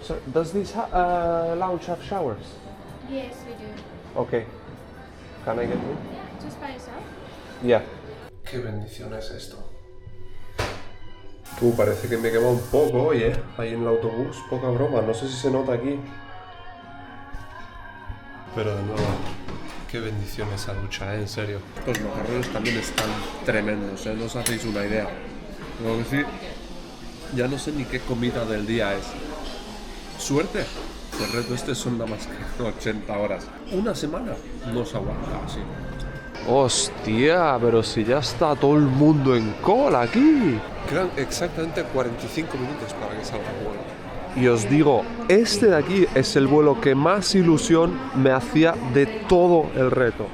So, does this lounge have showers? Yes, we do. Okay. Can I get in? Just by yourself? Yeah. Qué bendición es esto. Parece que me quema un poco hoy, ahí en el autobús, poca broma, no sé si se nota aquí. Pero de nuevo, qué bendición esa ducha, en serio. Los macarrones también están tremendos, no os hacéis una idea. Lo que sí, ya no sé ni qué comida del día es. Suerte, el reto este son nada más que 80 horas. Una semana no se aguanta así. Hostia, pero si ya está todo el mundo en cola aquí. Quedan exactamente 45 minutos para que salga el vuelo. Y os digo, este de aquí es el vuelo que más ilusión me hacía de todo el reto.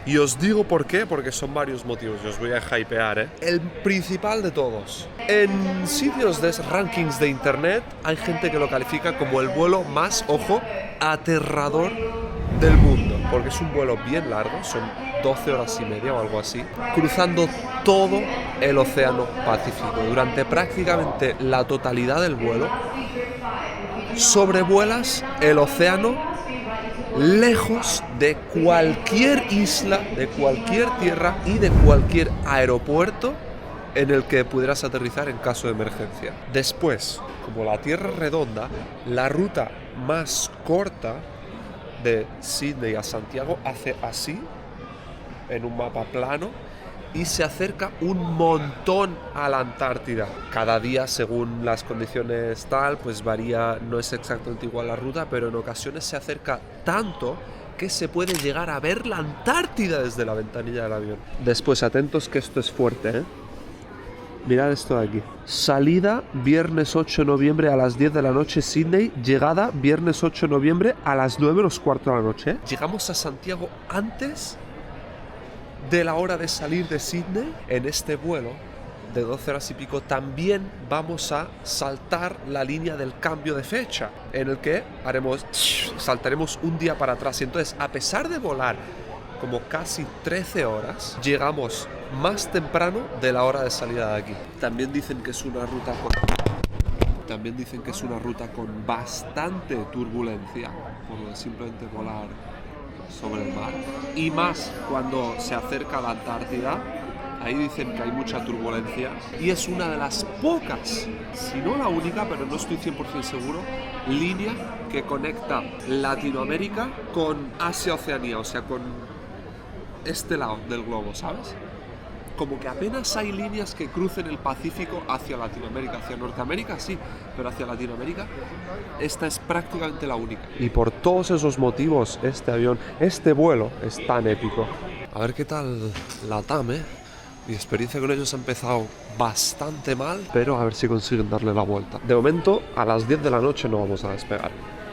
Y os digo por qué, porque son varios motivos, y os voy a hypear, El principal de todos. En sitios de rankings de internet hay gente que lo califica como el vuelo más, ojo, aterrador del mundo, porque es un vuelo bien largo, son 12 horas y media o algo así, cruzando todo el océano Pacífico. Durante prácticamente la totalidad del vuelo, sobrevuelas el océano lejos de cualquier isla, de cualquier tierra y de cualquier aeropuerto en el que pudieras aterrizar en caso de emergencia. Después, como la Tierra es redonda, la ruta más corta de Sydney a Santiago hace así, en un mapa plano, y se acerca un montón a la Antártida. Cada día, según las condiciones tal, pues varía, no es exactamente igual la ruta, pero en ocasiones se acerca tanto que se puede llegar a ver la Antártida desde la ventanilla del avión. Después, atentos que esto es fuerte, Mirad esto de aquí. Salida viernes 8 de noviembre a las 10 de la noche Sydney. Llegada viernes 8 de noviembre a las 9 menos cuarto de la noche. Llegamos a Santiago antes de la hora de salir de Sydney. En este vuelo de 12 horas y pico también vamos a saltar la línea del cambio de fecha, en el que saltaremos un día para atrás. Y entonces, a pesar de volar como casi 13 horas, llegamos más temprano de la hora de salida de aquí. También dicen que es una ruta con bastante turbulencia, por lo de simplemente volar sobre el mar, y más cuando se acerca a la Antártida. Ahí dicen que hay mucha turbulencia y es una de las pocas, si no la única, pero no estoy 100% seguro, línea que conecta Latinoamérica con Asia-Oceanía, o sea, con este lado del globo, ¿sabes? como que apenas hay líneas que crucen el Pacífico hacia Latinoamérica. Hacia Norteamérica sí, pero hacia Latinoamérica esta es prácticamente la única. Y por todos esos motivos este vuelo es tan épico. A ver qué tal LATAM, ¿eh? Mi experiencia con ellos ha empezado bastante mal, pero a ver si consiguen darle la vuelta. De momento, a las 10 de la noche no vamos a despegar.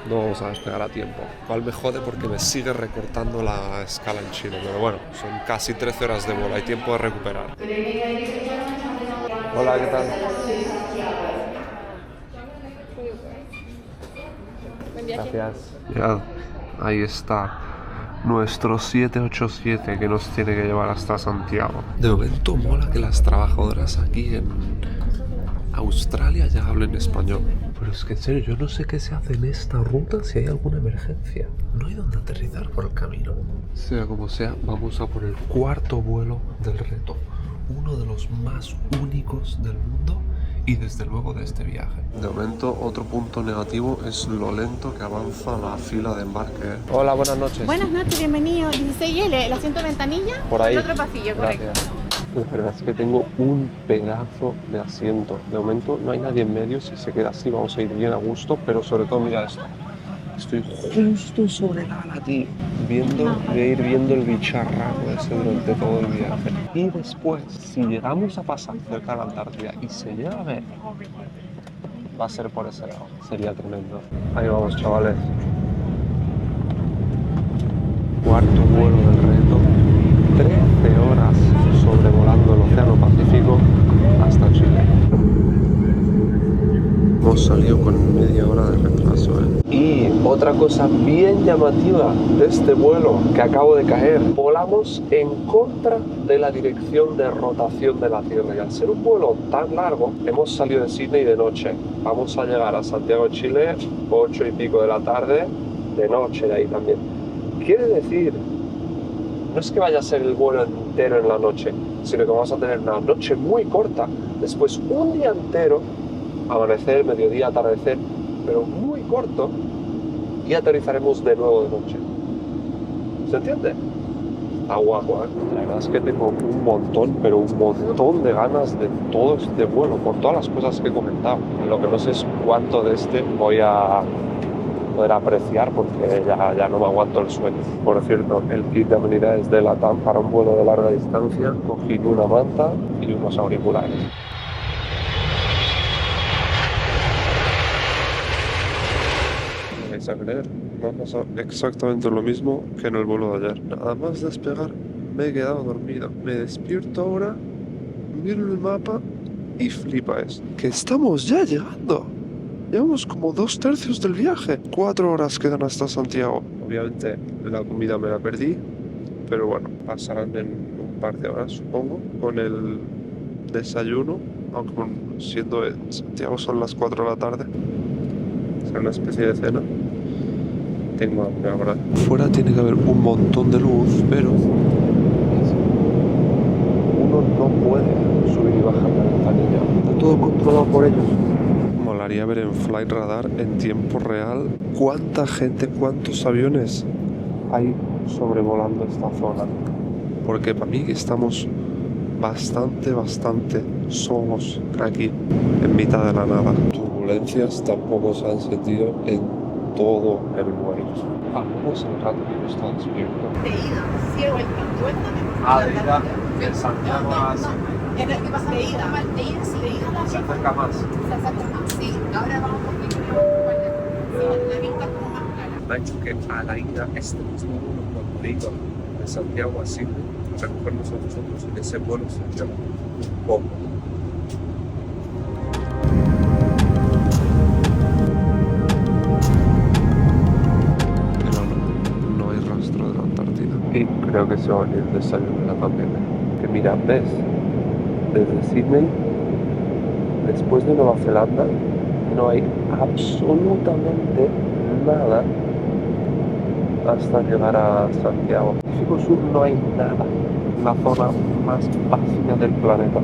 No vamos a despegar a tiempo. Cual me jode porque me sigue recortando la escala en Chile. Pero bueno, son casi 13 horas de vuelo. Hay tiempo de recuperar. Hola, ¿qué tal? Gracias. Mirad, ahí está. Nuestro 787 que nos tiene que llevar hasta Santiago. De momento mola que las trabajadoras aquí en Australia ya hablen español. Pero es que en serio, yo no sé qué se hace en esta ruta si hay alguna emergencia. No hay donde aterrizar por el camino. Sea como sea, vamos a por el cuarto vuelo del reto. Uno de los más únicos del mundo y desde luego de este viaje. De momento, otro punto negativo es lo lento que avanza la fila de embarque. Hola, buenas noches. Buenas noches, bienvenido. 16L, el asiento de ventanilla. Por ahí. El otro pasillo, correcto. Gracias. La verdad es que tengo un pedazo de asiento. De momento no hay nadie en medio. Si se queda así vamos a ir bien a gusto. Pero sobre todo, mira esto. Estoy justo sobre la ala, tío. Voy a ir viendo el bicharraco ese durante todo el viaje. Y después, si llegamos a pasar cerca de la Antártida y se llega a ver, va a ser por ese lado. Sería tremendo. Ahí vamos, chavales. Cuarto vuelo del reto. 13 horas sobrevolando el Océano Pacífico hasta Chile. Hemos salido con media hora de retraso, ¿eh? Y otra cosa bien llamativa de este vuelo que acabo de caer, volamos en contra de la dirección de rotación de la Tierra. Y al ser un vuelo tan largo, hemos salido de Sydney de noche. Vamos a llegar a Santiago de Chile 8 y pico de la tarde, de noche de ahí también. Quiere decir, no es que vaya a ser el vuelo entero en la noche, sino que vamos a tener una noche muy corta, después un día entero, amanecer, mediodía, atardecer, pero muy corto, y aterrizaremos de nuevo de noche. ¿Se entiende? Está guapo, ¿eh? La verdad es que tengo un montón, pero un montón de ganas de todo este vuelo, por todas las cosas que he comentado. Lo que no sé es cuánto de este voy a poder apreciar, porque ya no me aguanto el sueño. Por cierto, el kit de amenidades de LATAM para un vuelo de larga distancia, cogí una manta y unos auriculares. A creer, me ha pasado exactamente lo mismo que en el vuelo de ayer. Nada más despegar me he quedado dormido. Me despierto ahora, miro el mapa y flipa esto. Que estamos ya llegando. Llevamos como 2/3 del viaje. 4 horas quedan hasta Santiago. Obviamente la comida me la perdí, pero bueno, pasarán en un par de horas supongo, con el desayuno, aunque siendo en Santiago son las 4 de la tarde. Será una especie de cena. Tengo hambre ahora. Fuera tiene que haber un montón de luz, pero uno no puede subir y bajar la ventanilla. Está todo controlado por ellos. Molaría ver en Flight Radar en tiempo real cuánta gente, cuántos aviones hay sobrevolando esta zona. Porque para mí estamos bastante solos aquí, en mitad de la nada. Turbulencias tampoco se han sentido en todo el vuelo. Vamos el rato que yo estaba despierto. De ida, sí, de vuelta. De ida, de Santiago a ¿Qué pasa? De ida, sí, de ida. se acerca más. Se acerca más, sí. Ahora vamos porque la vista es como más clara. Me ha dicho que a la ida este mismo vuelo cuando iba de Santiago a Sydney a recogernos a nosotros, en ese vuelo se llama un poco. Y creo que se va a venir el desayuno también. Que mira, ves, desde Sydney, después de Nueva Zelanda, no hay absolutamente nada hasta llegar a Santiago. En el Pacífico Sur no hay nada, la zona más vacía del planeta.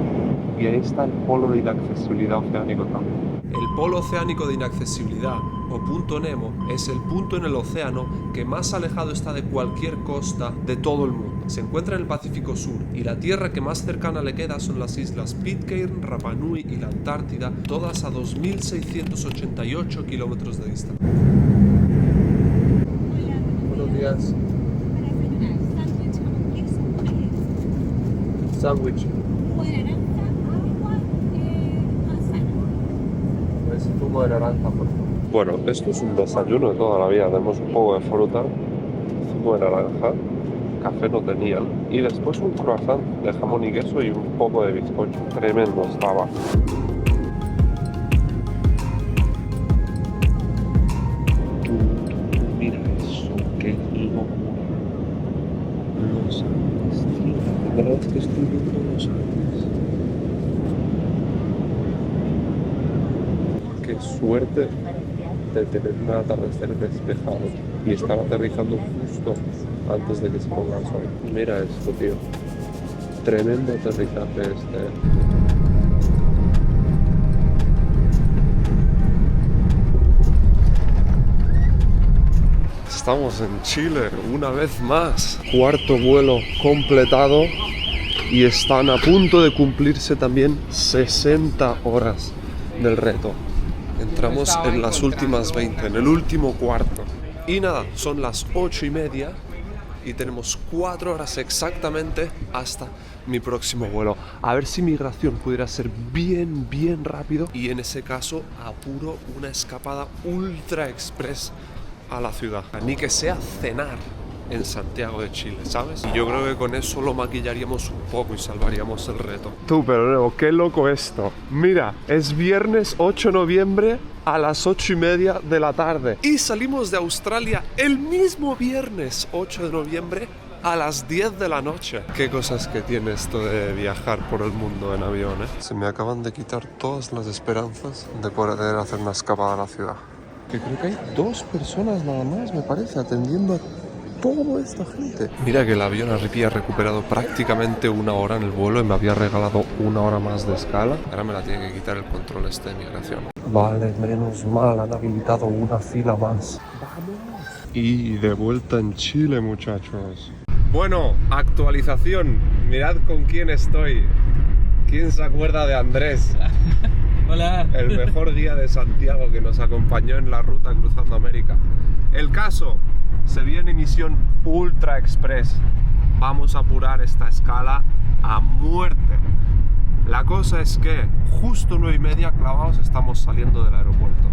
Y ahí está el polo de inaccesibilidad oceánico también. El polo oceánico de inaccesibilidad, o punto Nemo, es el punto en el océano que más alejado está de cualquier costa de todo el mundo. Se encuentra en el Pacífico Sur y la tierra que más cercana le queda son las islas Pitcairn, Rapa Nui y la Antártida, todas a 2.688 kilómetros de distancia. Buenos días. Sándwich. Pues zumo de naranja, por favor. Bueno, esto es un desayuno de toda la vida. Tenemos un poco de fruta, zumo de naranja, café no tenían, y después un croissant de jamón y queso y un poco de bizcocho. Tremendo estaba. Mira eso, qué locura. Los Andes, tío. La verdad es que estoy viendo los Andes. Qué suerte de tener un atardecer despejado y estar aterrizando justo antes de que se ponga el sol. Mira esto, tío. Tremendo aterrizaje este. Estamos en Chile una vez más. Cuarto vuelo completado y están a punto de cumplirse también 60 horas del reto. Entramos en las últimas 20, en el último cuarto. Y nada, son las 8:30 y tenemos 4 horas exactamente hasta mi próximo vuelo. A ver si migración pudiera ser bien rápido y en ese caso apuro una escapada ultra express a la ciudad. Ni que sea cenar en Santiago de Chile, ¿sabes? Y yo creo que con eso lo maquillaríamos un poco y salvaríamos el reto. Tú, pero luego, qué loco esto. Mira, es viernes 8 de noviembre a las 8:30 de la tarde. Y salimos de Australia el mismo viernes 8 de noviembre a las 10 de la noche. Qué cosas que tiene esto de viajar por el mundo en avión, ¿eh? Se me acaban de quitar todas las esperanzas de poder hacer una escapada a la ciudad. Que creo que hay 2 personas nada más, me parece, atendiendo a toda esta gente. Mira que el avión había recuperado prácticamente 1 hora en el vuelo y me había regalado 1 hora más de escala. Ahora me la tiene que quitar el control este de migración. Vale, menos mal, han habilitado una fila más. ¡Vamos! Y de vuelta en Chile, muchachos. Bueno, actualización. Mirad con quién estoy. ¿Quién se acuerda de Andrés? Hola. El mejor guía de Santiago que nos acompañó en la ruta cruzando América. El caso, se viene misión Ultra Express. Vamos a apurar esta escala a muerte. La cosa es que justo 9:30 clavados estamos saliendo del aeropuerto.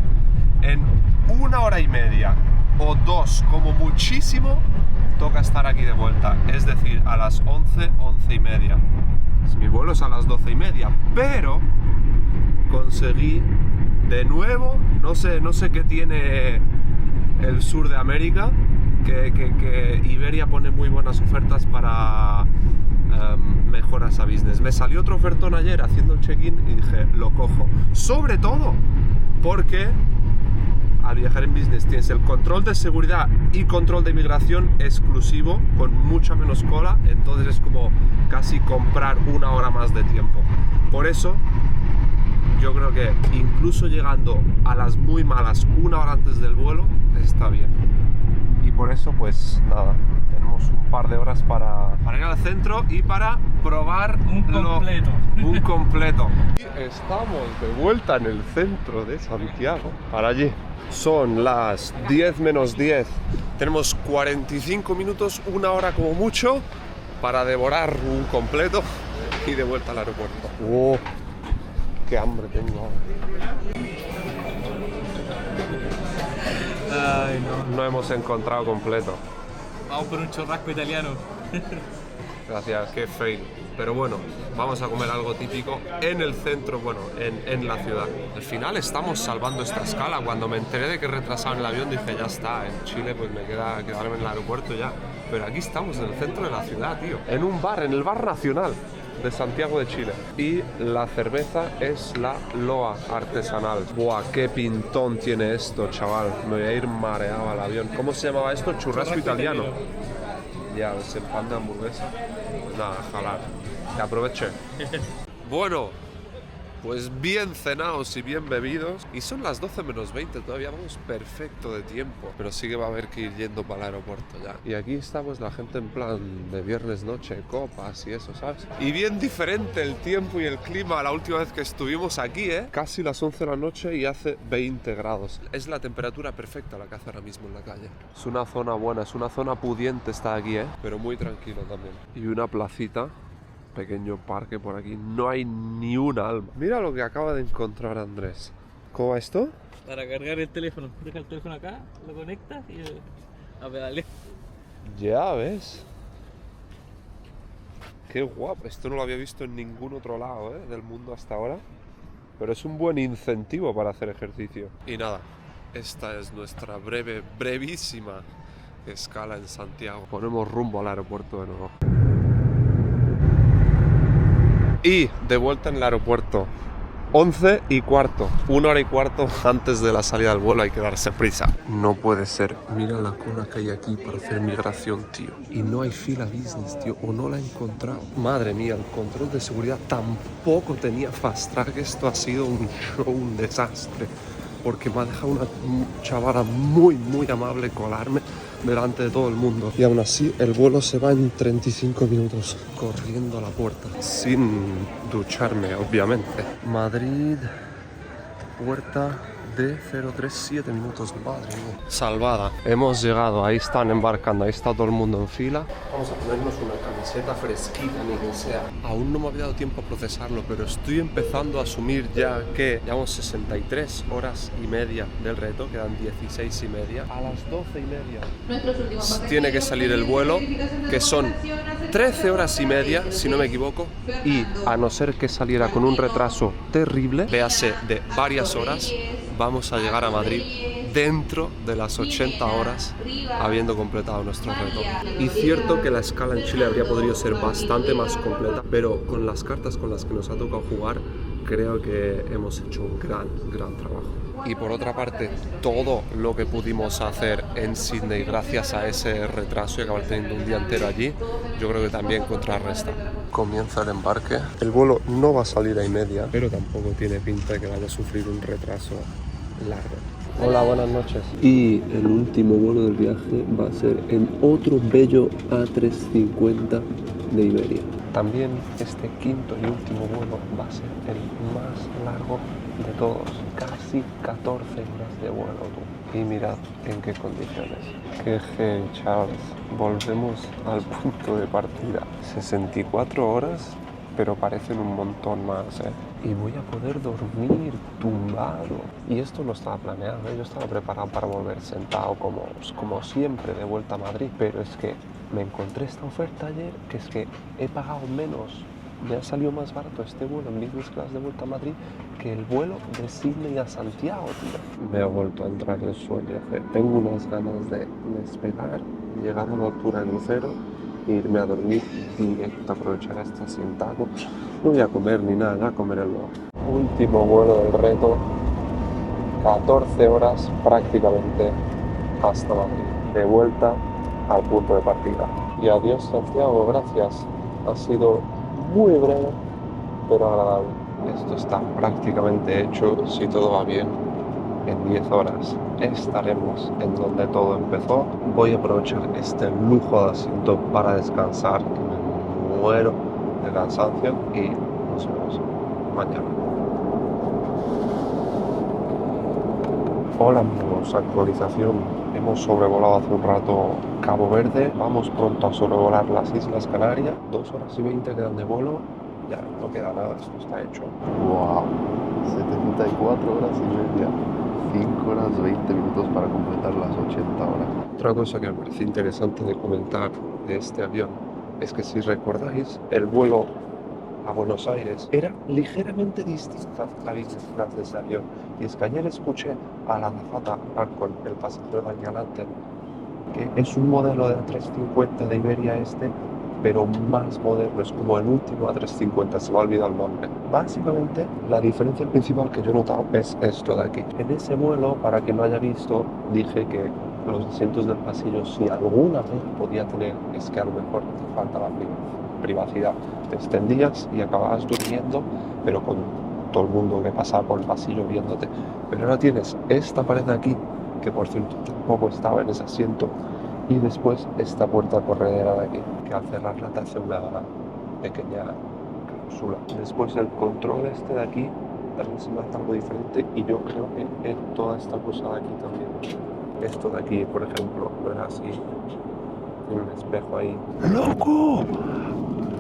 En 1 hora y media o 2 como muchísimo toca estar aquí de vuelta. Es decir, a las 11, 11:30. Mi vuelo es a las 12:30, pero conseguí de nuevo, no sé qué tiene el sur de América, que Iberia pone muy buenas ofertas para mejoras a business. Me salió otro ofertón ayer haciendo el check-in y dije, lo cojo. Sobre todo porque al viajar en business tienes el control de seguridad y control de inmigración exclusivo con mucha menos cola, entonces es como casi comprar 1 hora más de tiempo. Por eso yo creo que incluso llegando a las muy malas 1 hora antes del vuelo está bien. Y por eso pues nada, tenemos un par de horas para ir al centro y para probar un completo. Y estamos de vuelta en el centro de Santiago. Para allí. Son las 10 menos 10. Tenemos 45 minutos, 1 hora como mucho, para devorar un completo y de vuelta al aeropuerto. ¡Oh! ¡Qué hambre tengo ahora! Ay, no. No hemos encontrado completo. Vamos por un churrasco italiano. Gracias, qué fail. Pero bueno, vamos a comer algo típico en el centro, bueno, en la ciudad. Al final estamos salvando esta escala. Cuando me enteré de que retrasaban el avión dije, ya está, en Chile pues me queda quedarme en el aeropuerto ya. Pero aquí estamos en el centro de la ciudad, tío. En un bar, en el Bar Nacional de Santiago de Chile. Y la cerveza es la Loa artesanal. Buah, qué pintón tiene esto, chaval. Me voy a ir mareado al avión. ¿Cómo se llamaba esto? Churrasco italiano. Ya, es el pan de hamburguesa. Pues nada, jalar. Que aproveche. Bueno, Pues bien cenados y bien bebidos. Y son las 12 menos 20, todavía vamos perfecto de tiempo. Pero sí que va a haber que ir yendo para el aeropuerto ya. Y aquí está pues la gente en plan de viernes noche, copas y eso, ¿sabes? Y bien diferente el tiempo y el clima a la última vez que estuvimos aquí, ¿eh? Casi las 11 de la noche y hace 20 grados. Es la temperatura perfecta la que hace ahora mismo en la calle. Es una zona buena, es una zona pudiente está aquí, ¿eh? Pero muy tranquilo también. Y una placita. Pequeño parque por aquí, no hay ni un alma. Mira lo que acaba de encontrar Andrés. ¿Cómo va esto? Para cargar el teléfono, deja el teléfono acá, lo conectas y a pedalear. Ya ves. Qué guapo, esto no lo había visto en ningún otro lado del mundo hasta ahora. Pero es un buen incentivo para hacer ejercicio. Y nada, esta es nuestra brevísima escala en Santiago. Ponemos rumbo al aeropuerto de nuevo. Y de vuelta en el aeropuerto, 11:15, 1 hora y cuarto antes de la salida del vuelo, hay que darse prisa. No puede ser, mira la cola que hay aquí para hacer migración, tío. Y no hay fila business, tío, o no la he encontrado. Madre mía, el control de seguridad tampoco tenía fast track, esto ha sido un show, un desastre. Porque me ha dejado una chavala muy amable colarme delante de todo el mundo. Y aún así el vuelo se va en 35 minutos corriendo a la puerta sin ducharme, obviamente. Madrid, puerta de 037 minutos, madre mía. Salvada, hemos llegado, ahí están embarcando, ahí está todo el mundo en fila. Vamos a ponernos una camiseta fresquita, ni que sea. Aún no me había dado tiempo a procesarlo, pero estoy empezando a asumir ya que llevamos 63 horas y media del reto, quedan 16 y media. A las 12 y media tiene que salir el vuelo, que son 13 horas y media, si no me equivoco, y a no ser que saliera con un retraso terrible, véase de varias horas, vamos a llegar a Madrid dentro de las 80 horas habiendo completado nuestro reto. Y cierto que la escala en Chile habría podido ser bastante más completa, pero con las cartas con las que nos ha tocado jugar, creo que hemos hecho un gran trabajo. Y por otra parte, todo lo que pudimos hacer en Sydney gracias a ese retraso y acabar teniendo un día entero allí, yo creo que también contrarresta. Comienza el embarque. El vuelo no va a salir a 1:30, pero tampoco tiene pinta de que vaya a sufrir un retraso largo. Hola, buenas noches. Y el último vuelo del viaje va a ser en otro bello A350 de Iberia. También este quinto y último vuelo va a ser el más largo de todos, casi 14 horas de vuelo, tú. Y mirad en qué condiciones. Qué heavy, Charles. Volvemos al punto de partida. 64 horas, pero parecen un montón más, ¿eh? Y voy a poder dormir tumbado. Y esto no estaba planeado, ¿eh? Yo estaba preparado para volver sentado como siempre de vuelta a Madrid. Pero es que me encontré esta oferta ayer, que es que he pagado menos. Me ha salido más barato este vuelo en business class de vuelta a Madrid que el vuelo de Sydney a Santiago, tío. Me ha vuelto a entrar el sueño. Tengo unas ganas de despegar, llegar a una altura en cero, irme a dormir directo, aprovechar este asientado. No voy a comer ni nada, ya comeré luego. Último vuelo del reto, 14 horas prácticamente hasta Madrid, de vuelta al punto de partida. Y adiós Santiago, gracias. Ha sido muy breve, pero agradable. Esto está prácticamente hecho, si todo va bien. En 10 horas estaremos en donde todo empezó. Voy a aprovechar este lujo de asiento para descansar, que me muero de cansancio, y nos vemos mañana. Hola amigos, actualización. Hemos sobrevolado hace un rato Cabo Verde, vamos pronto a sobrevolar las Islas Canarias. 2 horas y 20 quedan de vuelo, ya no queda nada, esto está hecho. ¡Wow! 74 horas y media. 5 horas 20 minutos para completar las 80 horas. Otra cosa que me parece interesante de comentar de este avión es que, si recordáis, el vuelo a Buenos Aires era ligeramente distinta a la business class de ese avión. Y es que ayer escuché a la azafata con el pasajero de adelante, que es un modelo de A350 de Iberia pero más moderno, es como el último A350, se me ha olvidado el nombre. Básicamente, la diferencia principal que yo he notado es esto de aquí. En ese vuelo, para quien no haya visto, dije que los asientos del pasillo, si alguna vez podía tener, es que a lo mejor te faltaba privacidad. Te extendías y acababas durmiendo, pero con todo el mundo que pasa por el pasillo viéndote. Pero ahora tienes esta pared de aquí, que por cierto tampoco estaba en ese asiento, y después esta puerta corredera de aquí, que al cerrarla te hace una pequeña cápsula. Después el control este de aquí también se me hace algo diferente, y yo creo que toda esta cosa de aquí también. Esto de aquí, por ejemplo, no era así. Tiene un espejo ahí. ¡Loco!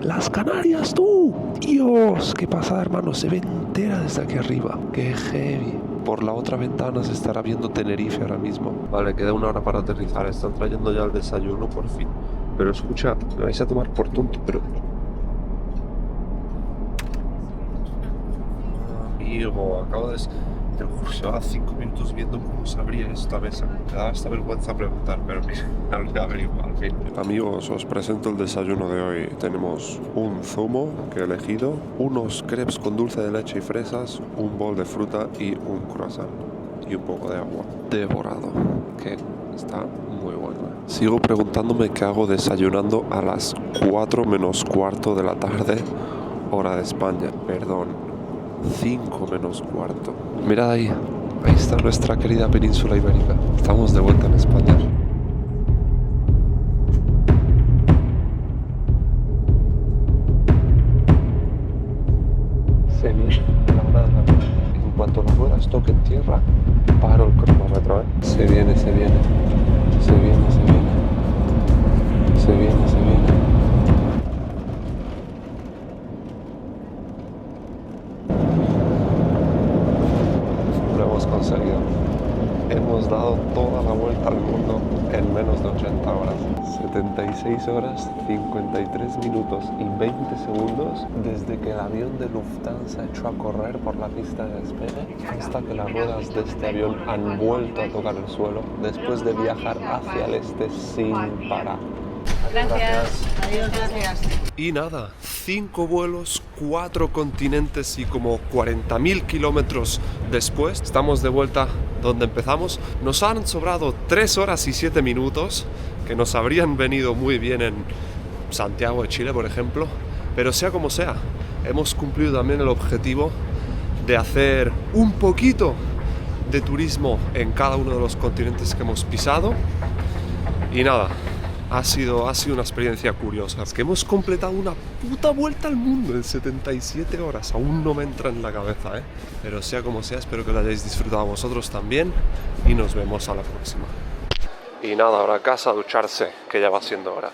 ¡Las Canarias, tú! ¡Dios! ¿Qué pasa, hermano? Se ve entera desde aquí arriba. ¡Qué heavy! Por la otra ventana se estará viendo Tenerife ahora mismo. Vale, queda 1 hora para aterrizar. Están trayendo ya el desayuno, por fin. Pero escucha, me vais a tomar por tonto, pero... Amigo, acabo de... Te lo juro, llevaba 5 minutos viendo cómo se abría esta mesa. Me daba esta vergüenza preguntar, pero mira, a ver igual, fin. Amigos, os presento el desayuno de hoy. Tenemos un zumo que he elegido, unos crepes con dulce de leche y fresas, un bol de fruta y un croissant. Y un poco de agua. Devorado, que está muy bueno. Sigo preguntándome qué hago desayunando a las 4 menos cuarto de la tarde, hora de España. Perdón. 5 menos cuarto. Mirad ahí está nuestra querida península ibérica. Estamos de vuelta en España. Se viene la hora de la noche. En cuanto las ruedas toquen tierra, paro el cronómetro, ¿eh? Se viene, se viene. Se viene, se viene. Se viene, se viene. Conseguido. Hemos dado toda la vuelta al mundo en menos de 80 horas. 76 horas, 53 minutos y 20 segundos desde que el avión de Lufthansa echó a correr por la pista de despegue hasta que las ruedas de este avión han vuelto a tocar el suelo después de viajar hacia el este sin parar. Gracias. Adiós, gracias. Y nada, 5 vuelos, 4 continentes y como 40.000 kilómetros después, estamos de vuelta donde empezamos. Nos han sobrado 3 horas y 7 minutos, que nos habrían venido muy bien en Santiago de Chile, por ejemplo. Pero sea como sea, hemos cumplido también el objetivo de hacer un poquito de turismo en cada uno de los continentes que hemos pisado. Y nada, ha sido una experiencia curiosa. Es que hemos completado una puta vuelta al mundo en 77 horas. Aún no me entra en la cabeza, ¿eh? Pero sea como sea, espero que lo hayáis disfrutado vosotros también. Y nos vemos a la próxima. Y nada, ahora a casa a ducharse, que ya va siendo hora.